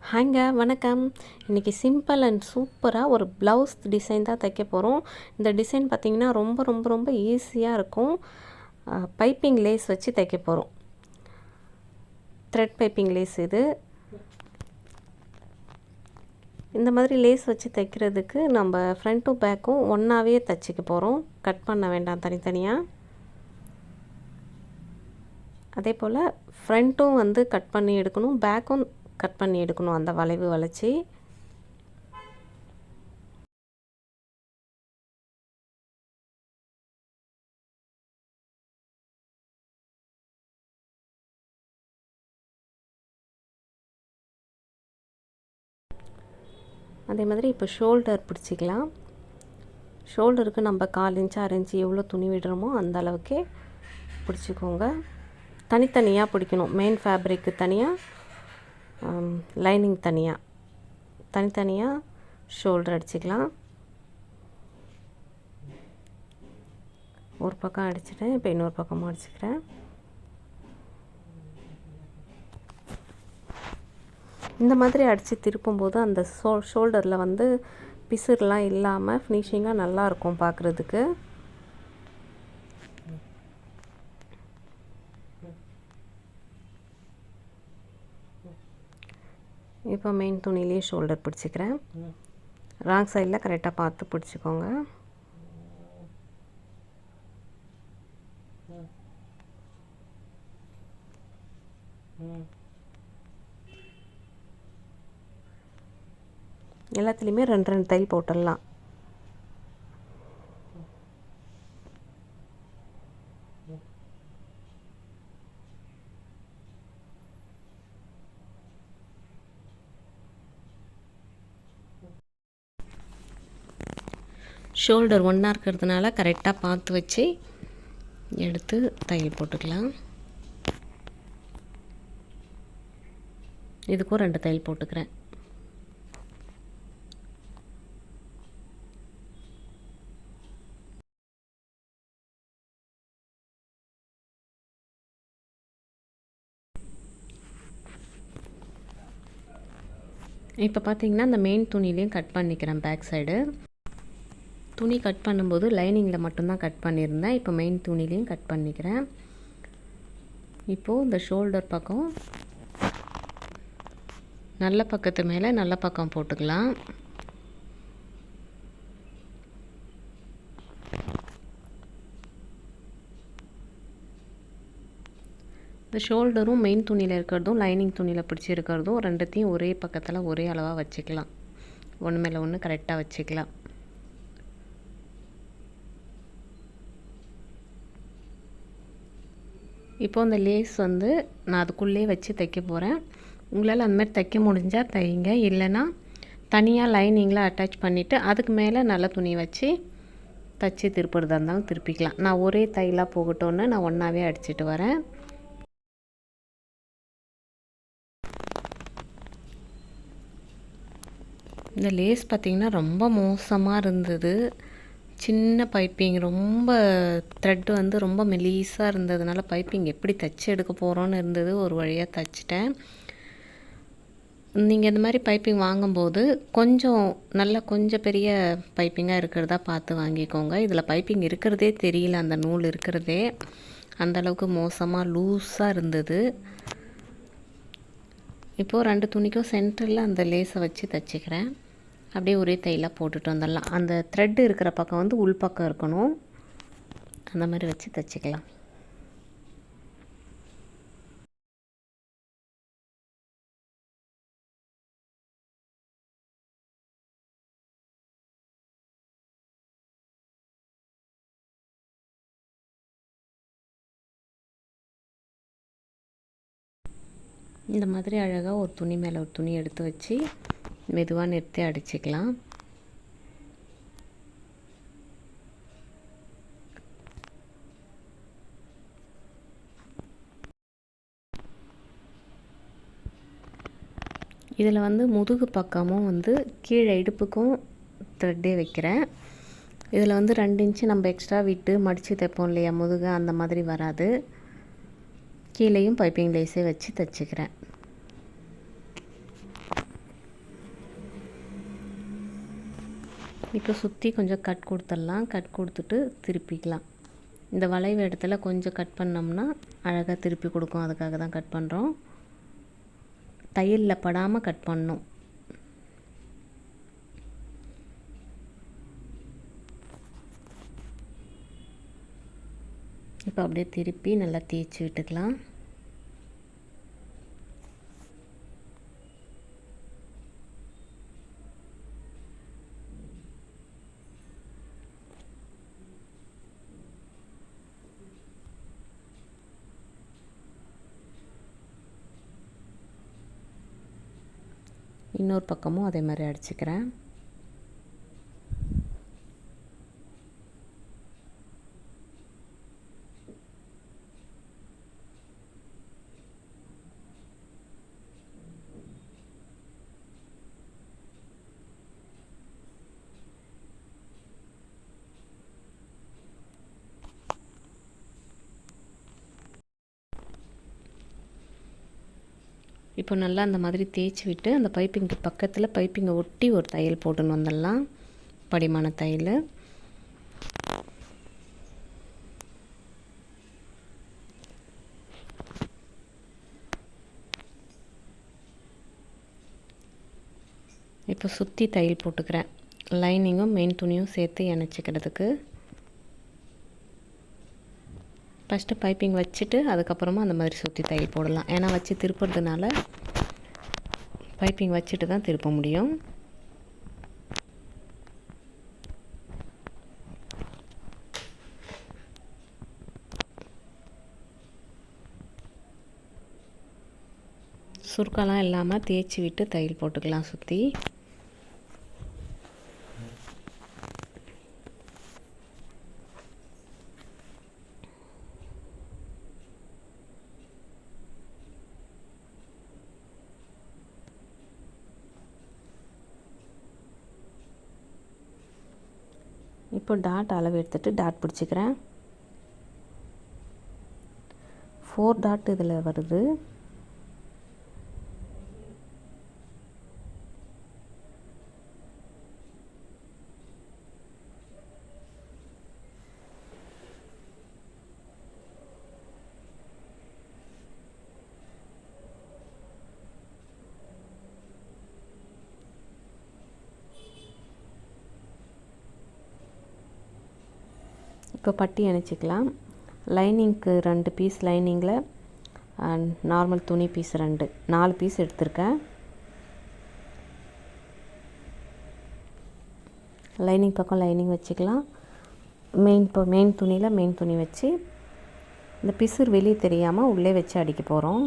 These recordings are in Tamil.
ஹாய்ங்க வணக்கம். இன்றைக்கி சிம்பிள் அண்ட் சூப்பராக ஒரு ப்ளவுஸ் டிசைன் தான் தைக்க போகிறோம். இந்த டிசைன் பார்த்திங்கன்னா ரொம்ப ரொம்ப ரொம்ப ஈஸியாக இருக்கும். பைப்பிங் லேஸ் வச்சு தைக்க போகிறோம். த்ரெட் பைப்பிங் லேஸ் இது. இந்த மாதிரி லேஸ் வச்சு தைக்கிறதுக்கு நம்ம ஃப்ரண்ட்டும் பேக்கும் ஒன்றாவே தைச்சிக்க போகிறோம். கட் பண்ண வேண்டாம் தனித்தனியாக. அதே போல் ஃப்ரண்ட்டும் வந்து கட் பண்ணி எடுக்கணும், பேக்கும் கட் பண்ணி எடுக்கணும். அந்த வளைவு வளைச்சி அதே மாதிரி இப்போ ஷோல்டர் பிடிச்சிக்கலாம். ஷோல்டருக்கு நம்ம 1/4 இன்ச்சு 1/2 இன்ச்சு எவ்வளோ துணி விடுறோமோ அந்த அளவுக்கே பிடிச்சிக்கோங்க. தனித்தனியாக பிடிக்கணும். மெயின் ஃபேப்ரிக்கு தனியாக, லைனிங் தனியாக, தனித்தனியாக ஷோல்டர் அடிச்சுக்கலாம். ஒரு பக்கம் அடிச்சிட்டேன், இப்போ இன்னொரு பக்கமும் அடிச்சுக்கிறேன். இந்த மாதிரி அடித்து திருப்பும்போது அந்த ஷோல்டரில் வந்து பிசுறுலாம் இல்லாமல் ஃபினிஷிங்காக நல்லாயிருக்கும் பார்க்குறதுக்கு. இப்போ மெயின் துணியிலே ஷோல்டர் பிடிச்சிக்கிறேன். ராங் சைடில் கரெக்டாக பார்த்து பிடிச்சிக்கோங்க. எல்லாத்துலேயுமே 2 தையல் போட்டுடலாம். ஷோல்டர் ஒன்றா இருக்கிறதுனால கரெக்டாக பார்த்து வச்சு எடுத்து தையல் போட்டுக்கலாம். இதுக்கும் 2 தையல் போட்டுக்கிறேன். இப்போ பார்த்திங்கன்னா அந்த மெயின் துணிலையும் கட் பண்ணிக்கிறேன். பேக் சைடு துணி கட் பண்ணும்போது லைனிங்கில் மட்டும்தான் கட் பண்ணியிருந்தேன். இப்போ மெயின் துணிலையும் கட் பண்ணிக்கிறேன். இப்போது இந்த ஷோல்டர் பக்கம் நல்ல பக்கத்து மேலே நல்ல பக்கம் போட்டுக்கலாம். இந்த ஷோல்டரும் மெயின் துணியில் இருக்கிறதும் லைனிங் துணியில் பிடிச்சி இருக்கிறதும் ரெண்டுத்தையும் ஒரே பக்கத்தில் ஒரே அளவாக வச்சுக்கலாம். ஒன்று மேலே ஒன்று கரெக்டாக வச்சுக்கலாம். இப்போ இந்த லேஸ் வந்து நான் அதுக்குள்ளே வச்சு தைக்க போகிறேன். உங்களால் அந்த மாதிரி தைக்க முடிஞ்சால் தைங்க, இல்லைன்னா தனியாக லைனிங்கில் அட்டாச் பண்ணிவிட்டு அதுக்கு மேலே நல்ல துணி வச்சு தைச்சி திருப்புறதா இருந்தாலும் திருப்பிக்கலாம். நான் ஒரே தையலாக போகட்டோன்னு நான் ஒன்றாவே அடிச்சிட்டு வரேன். இந்த லேஸ் பார்த்திங்கன்னா ரொம்ப மோசமாக இருந்தது. சின்ன பைப்பிங், ரொம்ப த்ரெட்டு வந்து ரொம்ப மெலீஸாக இருந்ததுனால பைப்பிங் எப்படி தைச்சி எடுக்க போகிறோன்னு இருந்தது. ஒரு வழியாக தைச்சிட்டேன். நீங்கள் இந்த மாதிரி பைப்பிங் வாங்கும்போது கொஞ்சம் பெரிய பைப்பிங்காக இருக்கிறதா பார்த்து வாங்கிக்கோங்க. இதில் பைப்பிங் இருக்கிறதே தெரியல, அந்த நூல் இருக்கிறதே அந்தளவுக்கு மோசமாக லூஸாக இருந்தது. இப்போது 2 துணிக்கும் சென்டரில் அந்த லேஸை வச்சு தைச்சிக்கிறேன். அப்படியே ஒரே தையலாக போட்டுட்டு வந்துடலாம். அந்த த்ரெட்டு இருக்கிற பக்கம் வந்து உள்பக்கம் இருக்கணும். அந்த மாதிரி வச்சு தைச்சிக்கலாம். இந்த மாதிரி அழகாக ஒரு துணி மேலே ஒரு துணி எடுத்து வச்சு மெதுவாக நிறுத்தி அடிச்சுக்கலாம். இதில் வந்து முதுகு பக்கமும் வந்து கீழே இடுப்புக்கும் த்ரெட்டே வைக்கிறேன். இதில் வந்து 2 இன்ச்சு நம்ம எக்ஸ்ட்ரா விட்டு மடித்து தைப்போம் இல்லையா, முதுகு அந்த மாதிரி வராது. கீழேயும் பைப்பிங் லேஸே வச்சு தைச்சிக்கிறேன். இப்போ சுற்றி கொஞ்சம் கட் கொடுத்துடலாம். கட் கொடுத்துட்டு திருப்பிக்கலாம். இந்த வளைவு இடத்துல கொஞ்சம் கட் பண்ணோம்னா அழகாக திருப்பி கொடுக்கும். அதுக்காக தான் கட் பண்ணுறோம். தையலில் படாமல் கட் பண்ணணும். இப்போ அப்படியே திருப்பி நல்லா தேய்ச்சி விட்டுக்கலாம். இன்னொரு பக்கமும் அதே மாதிரி அடிச்சுக்கிறேன். இப்போ நல்லா அந்த மாதிரி தேய்ச்சி விட்டு அந்த பைப்பிங்க்கு பக்கத்தில் பைப்பிங்கை ஒட்டி ஒரு தையல் போட்டுன்னு வந்துடலாம். படிமான தையல். இப்போ சுற்றி தையல் போட்டுக்கிறேன். லைனிங்கும் மெயின் துணியும் சேர்த்து இணைச்சிக்கிறதுக்கு. ஃபஸ்ட்டு பைப்பிங் வச்சுட்டு அதுக்கப்புறமா அந்த மாதிரி சுற்றி தையல் போடலாம். ஏன்னா வச்சு திருப்புறதுனால பைப்பிங் வச்சுட்டு தான் திருப்ப முடியும். சுருக்கெல்லாம் இல்லாமல் தேய்ச்சி விட்டு தையல் போட்டுக்கலாம் சுற்றி. இப்போ டாட் அளவு எடுத்துகிட்டு டாட் பிடிச்சிக்கிறேன். 4 டாட் இதில் வருது. இப்போ பட்டி இணைச்சிக்கலாம். லைனிங்க்கு 2 பீஸ் லைனிங்கில் நார்மல் துணி பீஸ் 4 பீஸ் எடுத்திருக்கேன். லைனிங் பக்கம் லைனிங் வச்சுக்கலாம். மெயின் துணியில் மெயின் துணி வச்சு இந்த பிசுறு வெளியே தெரியாமல் உள்ளே வச்சு அடிக்க போகிறோம்.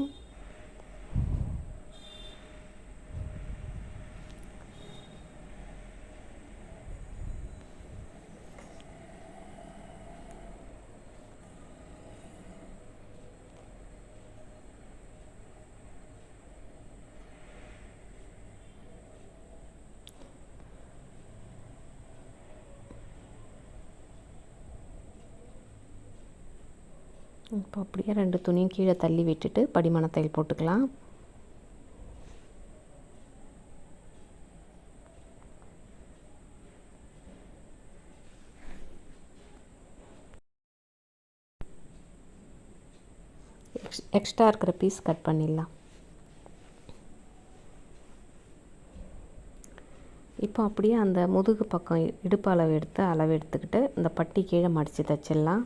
இப்போ அப்படியே 2 துணியும் கீழே தள்ளி விட்டுட்டு படிமான தையல் போட்டுக்கலாம். எக்ஸ்ட்ரா இருக்கிற பீஸ் கட் பண்ணிடலாம். இப்போ அப்படியே அந்த முதுகு பக்கம் இடுப்பு அளவு எடுத்துக்கிட்டு இந்த பட்டி கீழே மடித்து தைச்சிடலாம்.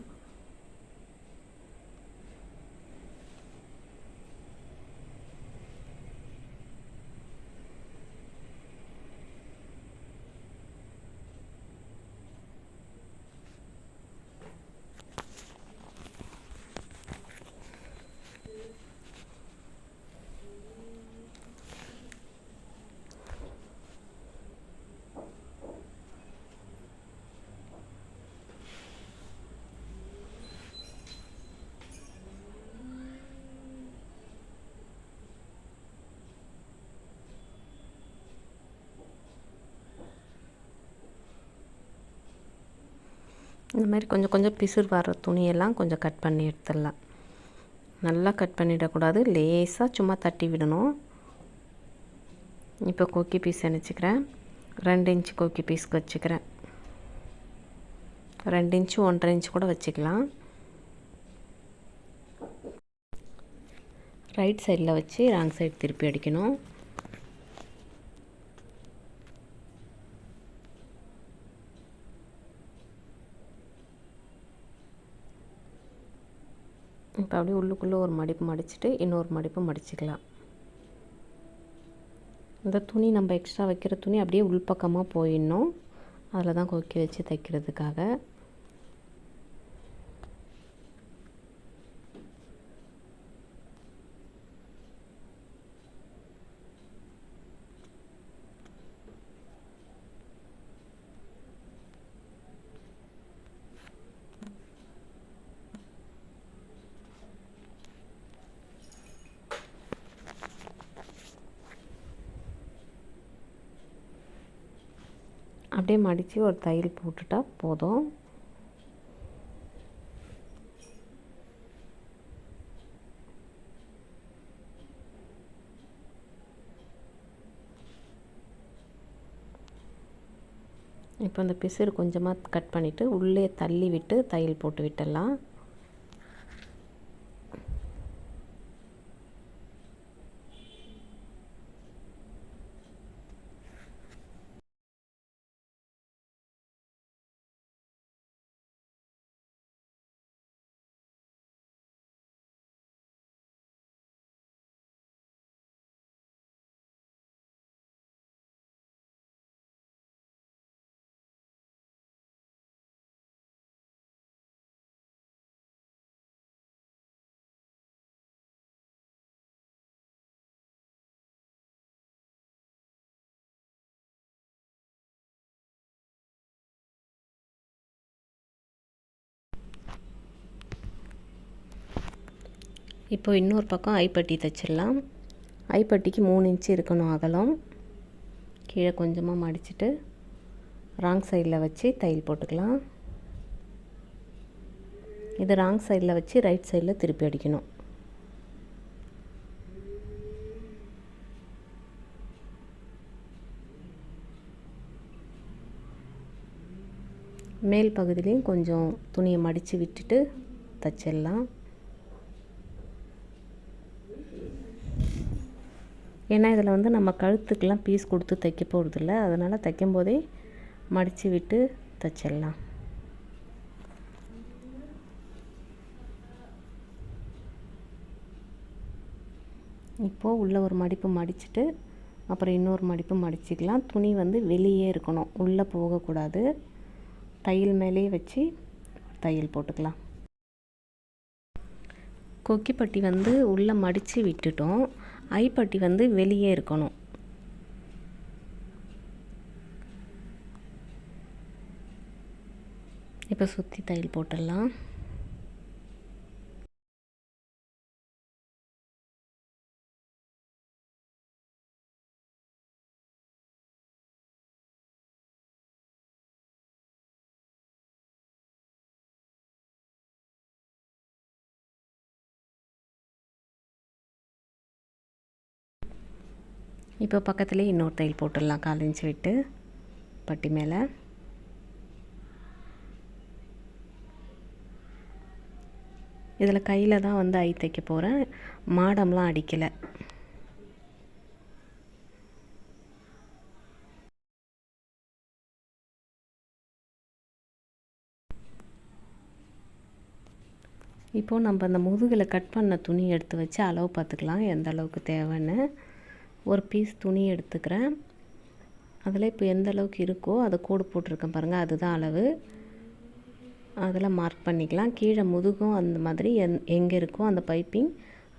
இந்த மாதிரி கொஞ்சம் கொஞ்சம் பிசுறு வர துணியெல்லாம் கொஞ்சம் கட் பண்ணி எடுத்துடலாம். நல்லா கட் பண்ணிடக்கூடாது, லேசாக சும்மா தட்டி விடணும். இப்போ கொக்கி பீஸ் இணைச்சிக்கிறேன். 2 இன்ச் கொக்கி பீஸ்க்கு வச்சுக்கிறேன். 2 இன்ச் 1.5 இன்ச் கூட வச்சுக்கலாம். ரைட் சைடில் வச்சு ராங் சைடு திருப்பி அடிக்கணும். இப்போ அப்படியே உள்ளுக்குள்ளே ஒரு மடிப்பு மடிச்சுட்டு இன்னொரு மடிப்பு மடிச்சுக்கலாம். இந்த துணி நம்ம எக்ஸ்ட்ரா வைக்கிற துணி அப்படியே உள்பக்கமாக போயிடணும். அதில் தான் கொக்கி வச்சு தைக்கிறதுக்காக. அப்படியே மடித்து ஒரு தையல் போட்டுட்டா போதும். இப்போ அந்த பிசுறு கொஞ்சமாக கட் பண்ணிவிட்டு உள்ளே தள்ளி விட்டு தையல் போட்டு விட்டுடலாம். இப்போ இன்னொரு பக்கம் ஐப்பட்டி தைச்சிடலாம். ஐப்பட்டிக்கு 3 இன்ச்சு இருக்கணும் அகலம். கீழே கொஞ்சமாக மடிச்சுட்டு ராங் சைடில் வச்சு தையல் போட்டுக்கலாம். இது ராங் சைடில் வச்சு ரைட் சைடில் திருப்பி அடிக்கணும். மேல் பகுதியிலையும் கொஞ்சம் துணியை மடித்து விட்டுட்டு தைச்சிடலாம். ஏன்னா இதில் வந்து நம்ம கழுத்துக்கெலாம் பீஸ் கொடுத்து தைக்க போகிறதில்ல, அதனால் தைக்கும்போதே மடித்து விட்டு தைச்சிடலாம். இப்போது உள்ள ஒரு மடிப்பு மடிச்சுட்டு அப்புறம் இன்னொரு மடிப்பு மடிச்சிக்கலாம். துணி வந்து வெளியே இருக்கணும், உள்ளே போகக்கூடாது. தையல் மேலேயே வச்சு தையல் போட்டுக்கலாம். கொக்கிப்பட்டி வந்து உள்ளே மடித்து விட்டுட்டோம். ஐப்பட்டி வந்து வெளியே இருக்கணும். இப்போ சுற்றி தையல் போட்டுடலாம். இப்போ பக்கத்துலேயே இன்னொரு தையல் போட்டுடலாம் 1/4 இன்ச் விட்டு பட்டி மேலே. இதில் கையில் தான் வந்து ஐ தைக்க போகிறேன், மாடம்லாம் அடிக்கலை. இப்போது நம்ம அந்த முதுகில் கட் பண்ண துணி எடுத்து வச்சு அளவு பார்த்துக்கலாம் எந்த அளவுக்கு தேவைன்னு. ஒரு பீஸ் துணி எடுத்துக்கிறேன். அதில் இப்போ எந்த அளவுக்கு இருக்கோ அதை கோடு போட்டிருக்கேன் பாருங்கள், அதுதான் அளவு. அதில் மார்க் பண்ணிக்கலாம். கீழே முதுகும் அந்த மாதிரி எங்கே இருக்கோ அந்த பைப்பிங்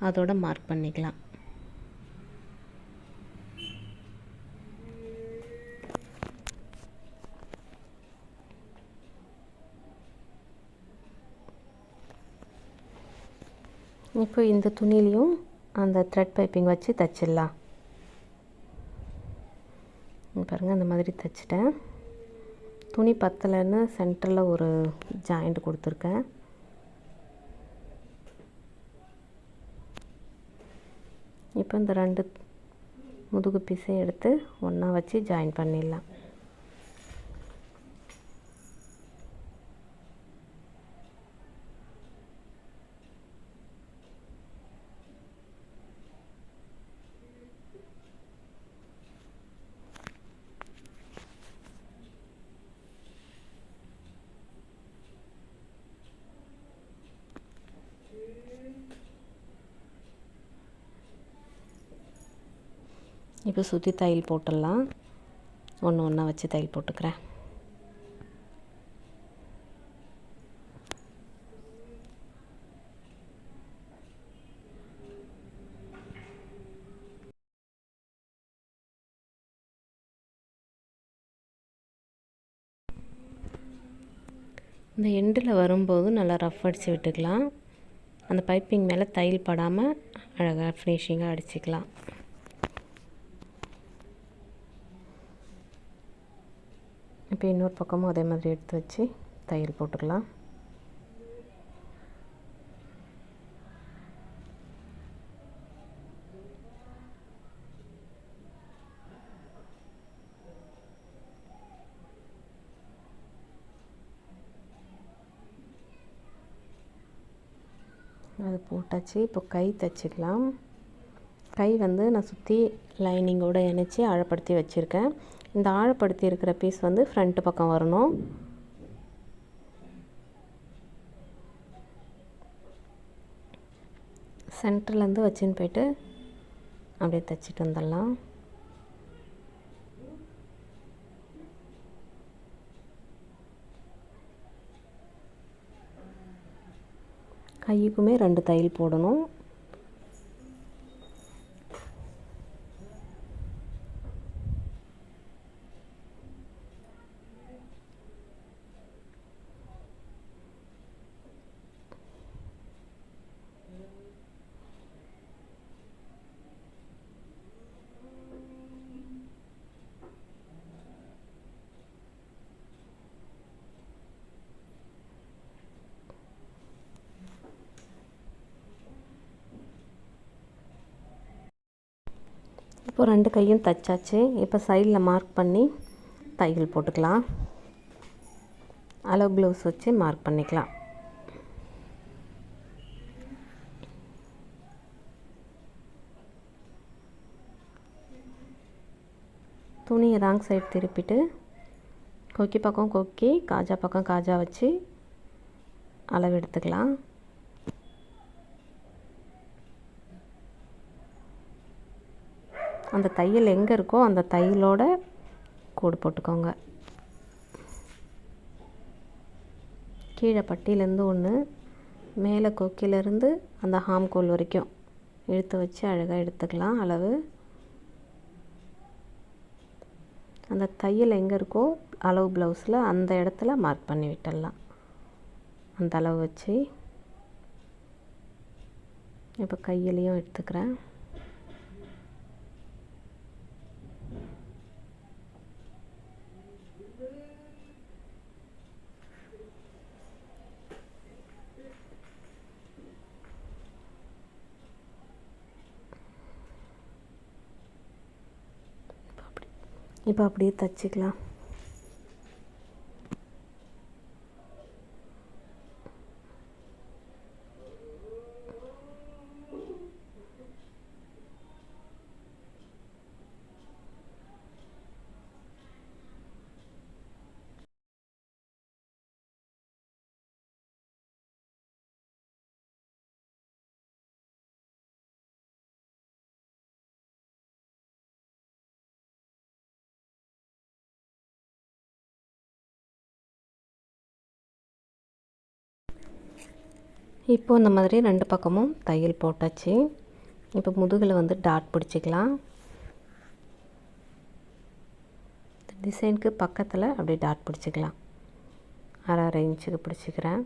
அதோட மார்க் பண்ணிக்கலாம். இப்போ இந்த துணிலையும் அந்த த்ரெட் பைப்பிங் வச்சு தைச்சிடலாம். பாருங்கள், அந்த மாதிரி தைச்சிட்டேன். துணி பத்தலைன்னு சென்டரில் ஒரு ஜாயிண்ட் கொடுத்துருக்கேன். இப்போ இந்த 2 முதுகு பீஸையும் எடுத்து ஒன்றா வச்சு ஜாயின் பண்ணிடலாம். இப்போ சுற்றி தையல் போட்டுடலாம். ஒன்று ஒன்றா வச்சு தையல் போட்டுக்கிறேன். இந்த எண்டில் வரும்போது நல்லா ரஃப் அடித்து விட்டுக்கலாம். அந்த பைப்பிங் மேலே தையல் படாமல் அழகாக ஃபினிஷிங்காக அடிச்சுக்கலாம். இப்போ இன்னொரு பக்கமும் அதே மாதிரி எடுத்து வச்சு தையல் போட்டுக்கலாம். அது போட்டாச்சு. இப்போ கை தைச்சிக்கலாம். கை வந்து நான் சுற்றி லைனிங்கோடு இணைச்சி ஆழப்படுத்தி வச்சுருக்கேன். இந்த ஆழப்படுத்தி இருக்கிற பீஸ் வந்து ஃப்ரண்ட் பக்கம் வரணும். சென்டர்லேருந்து வச்சுன்னு போய்ட்டு அப்படியே தைச்சிட்டு வந்துடலாம். கைக்குமே 2 தையல் போடணும். இப்போ 2 கையும் தைச்சாச்சு. இப்போ சைடில் மார்க் பண்ணி தையல் போட்டுக்கலாம். அளவு ப்ளவுஸ் வச்சு மார்க் பண்ணிக்கலாம். துணியை ராங் சைடு திருப்பிட்டு கொக்கி பக்கம் கொக்கி, காஜா பக்கம் காஜா வச்சு அளவு எடுத்துக்கலாம். அந்த தையல் எங்கே இருக்கோ அந்த தையலோட கோடு போட்டுக்கோங்க. கீழே பட்டியிலேருந்து ஒன்று, மேலே கொக்கிலேருந்து அந்த ஹாம்கோல் வரைக்கும் இழுத்து வச்சு அழகாக எடுத்துக்கலாம் அளவு. அந்த தையல் எங்கே இருக்கோ அளவு ப்ளவுஸில் அந்த இடத்துல மார்க் பண்ணி விட்டுடலாம். அந்த அளவு வச்சு இப்போ கையிலையும் எடுத்துக்கிறேன். இப்போ அப்படியே தைச்சிக்கலாம். இப்போது இந்த மாதிரி 2 பக்கமும் தையல் போட்டாச்சு. இப்போ முதுகில் வந்து டாட் பிடிச்சிக்கலாம். டிசைனுக்கு பக்கத்தில் அப்படியே டாட் பிடிச்சிக்கலாம். 1/2 இன்ச்சுக்கு பிடிச்சிக்கிறேன்.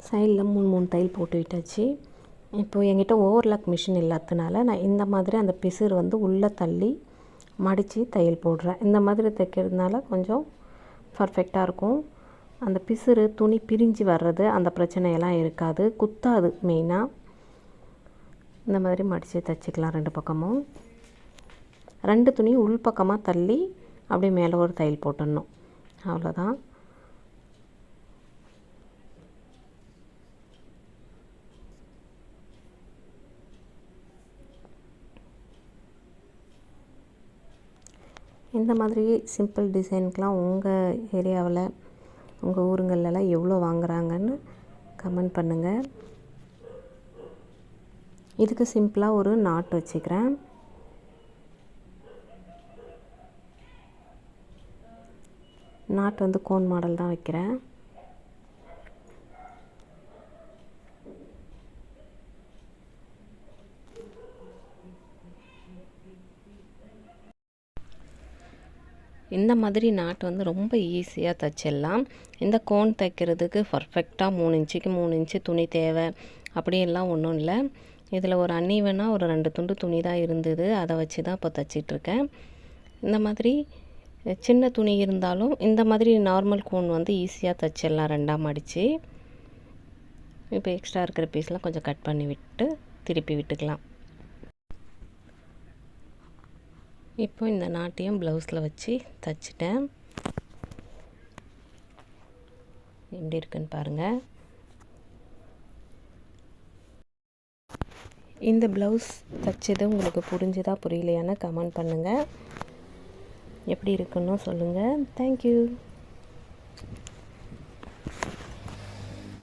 சைடில் 3 தையல் போட்டு விட்டாச்சு. இப்போது என்கிட்ட ஓவர்லாக் மிஷின் இல்லாததுனால நான் இந்த மாதிரி அந்த பிசுறு வந்து உள்ளே தள்ளி மடித்து தையல் போடுறேன். இந்த மாதிரி தைக்கிறதுனால கொஞ்சம் பர்ஃபெக்டாக இருக்கும். அந்த பிசுறு துணி பிரிஞ்சு வர்றது அந்த பிரச்சனையெல்லாம் இருக்காது, குத்தாது. மெயினாக இந்த மாதிரி மடித்து தைச்சிக்கலாம். 2 பக்கமும் 2 துணியும் உள் பக்கமாக தள்ளி அப்படியே மேலே ஒரு தையல் போட்டுடணும். அவ்வளோதான். இந்த மாதிரி சிம்பிள் டிசைனுக்கெலாம் உங்கள் ஏரியாவில் உங்கள் ஊருங்கள்லாம் எவ்வளோ வாங்குறாங்கன்னு கமெண்ட் பண்ணுங்கள். இதுக்கு சிம்பிளாக ஒரு நாட் வச்சுக்கிறேன். நாட் வந்து கோன் மாடல் தான் வைக்கிறேன். இந்த மாதிரி நாட் வந்து ரொம்ப ஈஸியாக தைச்சிடலாம். இந்த கோன் தைக்கிறதுக்கு பர்ஃபெக்டாக 3 இன்ச்சுக்கு 3 இன்ச்சு துணி தேவை அப்படியெல்லாம் ஒன்றும் இல்லை. இதில் ஒரு அன்னீவனாக ஒரு 2 துண்டு துணி தான் இருந்தது, அதை வச்சு தான் இப்போ தைச்சிட்ருக்கேன். இந்த மாதிரி சின்ன துணி இருந்தாலும் இந்த மாதிரி நார்மல் கோன் வந்து ஈஸியாக தைச்சிடலாம் 2ஆக மடித்து. இப்போ எக்ஸ்ட்ரா இருக்கிற பீஸ்லாம் கொஞ்சம் கட் பண்ணி விட்டு திருப்பி விட்டுக்கலாம். இப்போ இந்த நாட்டையும் ப்ளவுஸில் வச்சு தைச்சிட்டேன். எப்படி இருக்குன்னு பாருங்கள். இந்த ப்ளவுஸ் தைச்சது உங்களுக்கு புரிஞ்சுதா புரியலையான்னு கமெண்ட் பண்ணுங்கள். எப்படி இருக்குன்னு சொல்லுங்கள். தேங்க்யூ.